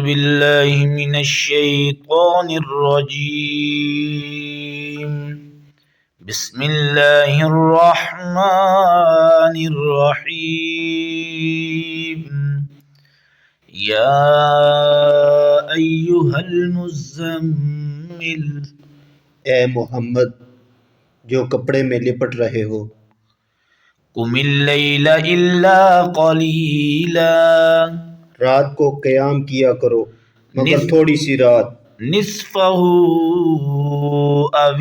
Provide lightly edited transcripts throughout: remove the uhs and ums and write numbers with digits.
بالله من الشيطان الرجيم. بسم الله الرحمن الرحيم. يا أيها المزمل، اے محمد جو کپڑے میں لپٹ رہے ہو، قم اللیل الا قلیلا، رات کو قیام کیا کرو مگر تھوڑی سی رات، نصفہ او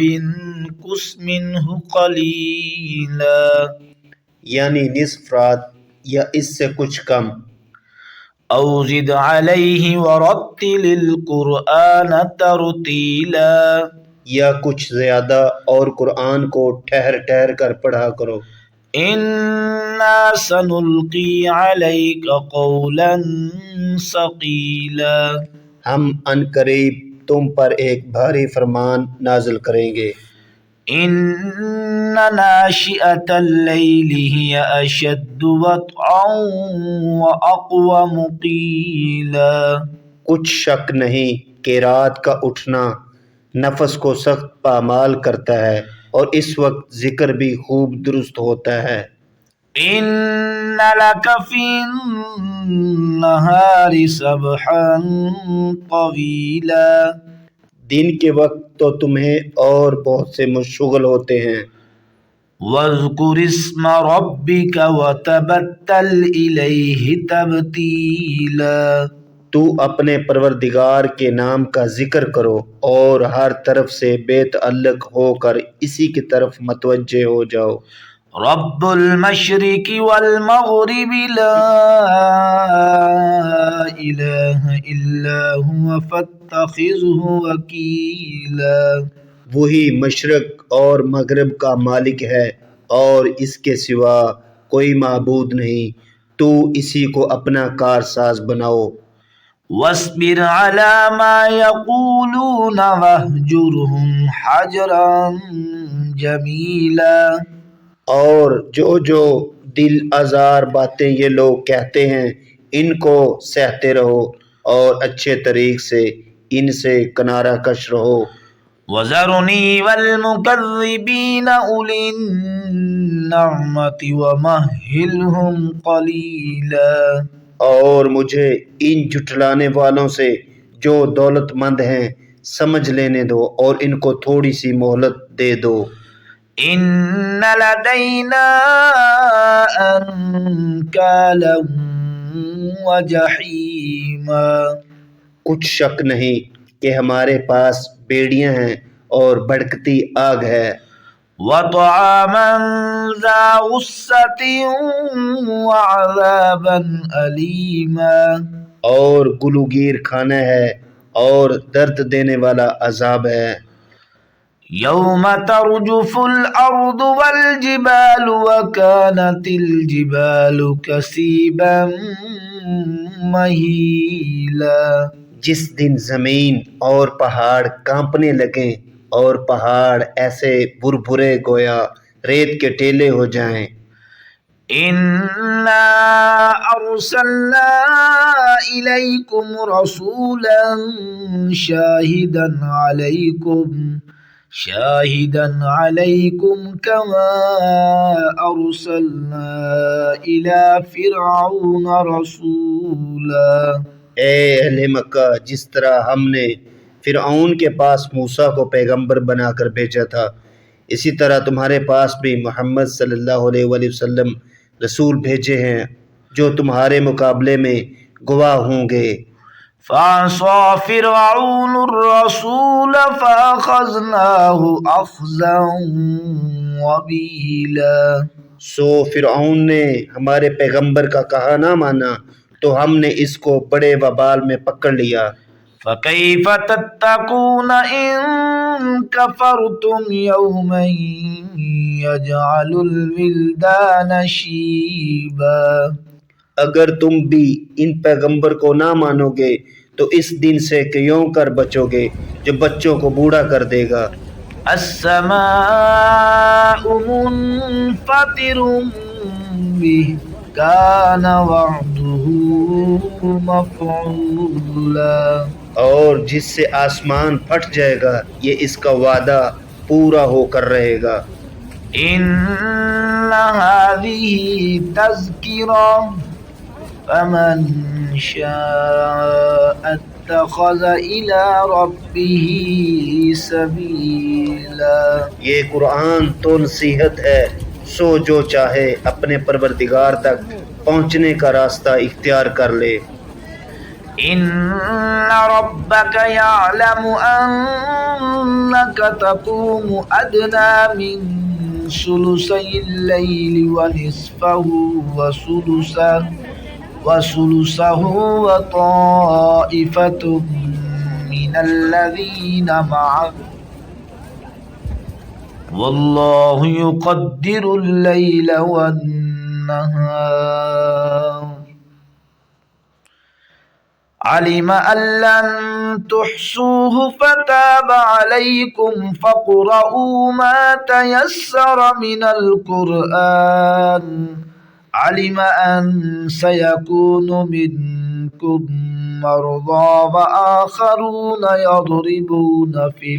انقص منہ قلیلا، یعنی نصف رات یا اس سے کچھ کم، او زد علیہ ورتل القرآن ترتیلا، یا کچھ زیادہ اور قرآن کو ٹھہر ٹھہر کر پڑھا کرو۔ انا سنلقی علیک قولا ثقیلا، ہم ان قریب تم پر ایک بھاری فرمان نازل کریں گے۔ ان ناشئۃ اللیل ہی اشد وطئا واقوم قیلا، کچھ شک نہیں کہ رات کا اٹھنا نفس کو سخت پامال کرتا ہے اور اس وقت ذکر بھی خوب درست ہوتا ہے۔ ان لک فی النہار سبحا طویلا، دن کے وقت تو تمہیں اور بہت سے مشغول ہوتے ہیں۔ واذکر اسم ربک وتبتل الیہ تبتیلا، تو اپنے پروردگار کے نام کا ذکر کرو اور ہر طرف سے بے تعلق ہو کر اسی کی طرف متوجہ ہو جاؤ۔ رب المشرق والمغرب لا الہ الا هو فاتخذہ وکیلا، وہی مشرق اور مغرب کا مالک ہے اور اس کے سوا کوئی معبود نہیں، تو اسی کو اپنا کارساز بناؤ۔ واصبر علی ما یقولون واہجرہم حجرا جمیلا، اور جو دل آزار باتیں یہ لوگ کہتے ہیں ان کو سہتے رہو اور اچھے طریق سے ان سے کنارہ کش رہو۔ وذرنی والمکذبین اولی النعمۃ ومہلہم قلیلا، اور مجھے ان جھٹلانے والوں سے جو دولت مند ہیں سمجھ لینے دو اور ان کو تھوڑی سی مہلت دے دو۔ ان لدینا انکالا وجحیما، کچھ شک نہیں کہ ہمارے پاس بیڑیاں ہیں اور بھڑکتی آگ ہے۔ وطعاما ذا غصۃ وعذابا الیما، اور گلوگیر کھانا ہے اور درد دینے والا عذاب ہے۔ یوم ترجف الارض والجبال وکانت الجبال کثیبا مہیلا، جس دن زمین اور پہاڑ کانپنے لگیں اور پہاڑ ایسے بھربھرے گویا ریت کے ٹیلے ہو جائیں۔ انا ارسلنا الیکم رسولا شاہدا علیکم کما ارسلنا الی فرعون رسولا، اے اہل مکہ، جس طرح ہم نے فرعون کے پاس موسیٰ کو پیغمبر بنا کر بھیجا تھا، اسی طرح تمہارے پاس بھی محمد صلی اللہ علیہ وآلہ وسلم رسول بھیجے ہیں جو تمہارے مقابلے میں گواہ ہوں گے۔ فعصى فرعون الرسول فأخذناه أخذا وبيلا، سو فرعون نے ہمارے پیغمبر کا کہا نہ مانا تو ہم نے اس کو بڑے وبال میں پکڑ لیا۔ فكيف تتقون إن كفرتم يوما يجعل الولدان شيبا، اگر تم بھی ان پیغمبر کو نہ مانو گے تو اس دن سے کیوں کر بچو گے جو بچوں کو بوڑھا کر دے گا۔ السماء منفطر به، كان وعده مفعولا. اور جس سے آسمان پھٹ جائے گا یہ اس کا وعدہ پورا ہو کر رہے گا. إن هذه تذكرة فمن شاء اتخذ إلى ربه سبيلا. یہ قرآن تو نصیحت ہے، سو جو چاہے اپنے پروردگار تک پہنچنے کا راستہ اختیار کر لے. إن ربك يعلم أنك تقوم أدنى من ثلثي الليل ونصفه وثلثه وطائفة من الذين معك والله يقدر الليل والنهار. علم أن لن تحصوه فتاب عليكم فاقرؤوا ما تيسر من القرآن. علم أن سيكون منكم مرضى وآخرون يضربون في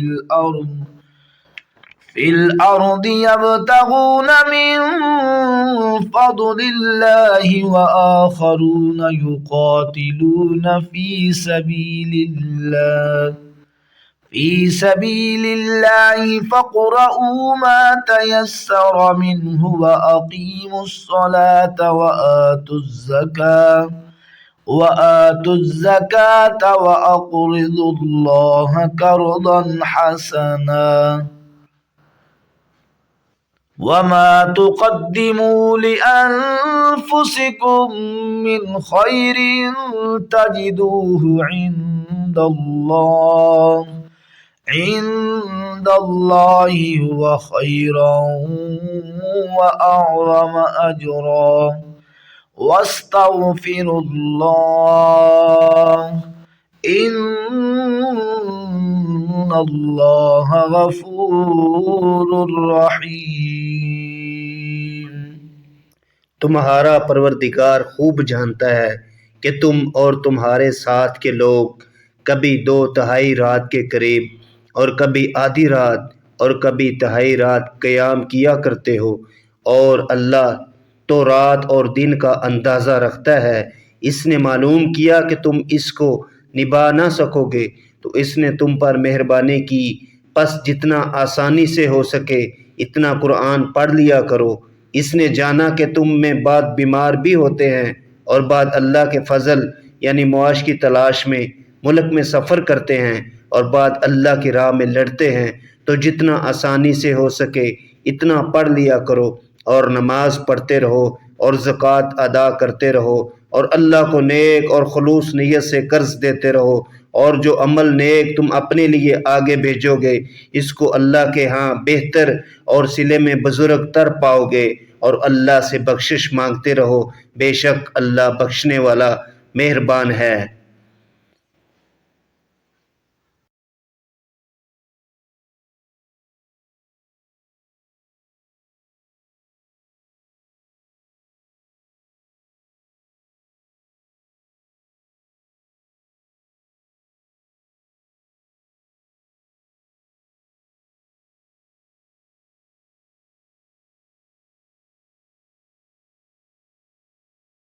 الأرض يبتغون من فضل الله وآخرون يقاتلون في سبيل الله فاقرؤوا ما تيسر منه وأقيموا الصلاة وآتوا الزكاة وأقرضوا الله قرضا حسنا. وما تقدموا لأنفسكم من خير تجدوه عند الله هو خيرا وأعظم أجرا واستغفروا الله إن اللہ غفور رحیم. تمہارا پروردگار خوب جانتا ہے کہ تم اور تمہارے ساتھ کے لوگ کبھی 2/3 رات کے قریب اور کبھی آدھی رات اور کبھی تہائی رات قیام کیا کرتے ہو، اور اللہ تو رات اور دن کا اندازہ رکھتا ہے. اس نے معلوم کیا کہ تم اس کو نبھا نہ سکو گے تو اس نے تم پر مہربانی کی، پس جتنا آسانی سے ہو سکے اتنا قرآن پڑھ لیا کرو. اس نے جانا کہ تم میں بعض بیمار بھی ہوتے ہیں اور بعض اللہ کے فضل یعنی معاش کی تلاش میں ملک میں سفر کرتے ہیں اور بعض اللہ کی راہ میں لڑتے ہیں، تو جتنا آسانی سے ہو سکے اتنا پڑھ لیا کرو اور نماز پڑھتے رہو اور زکوٰۃ ادا کرتے رہو اور اللہ کو نیک اور خلوص نیت سے قرض دیتے رہو، اور جو عمل نیک تم اپنے لیے آگے بھیجو گے اس کو اللہ کے ہاں بہتر اور صلے میں بزرگ تر پاؤ گے، اور اللہ سے بخشش مانگتے رہو، بے شک اللہ بخشنے والا مہربان ہے.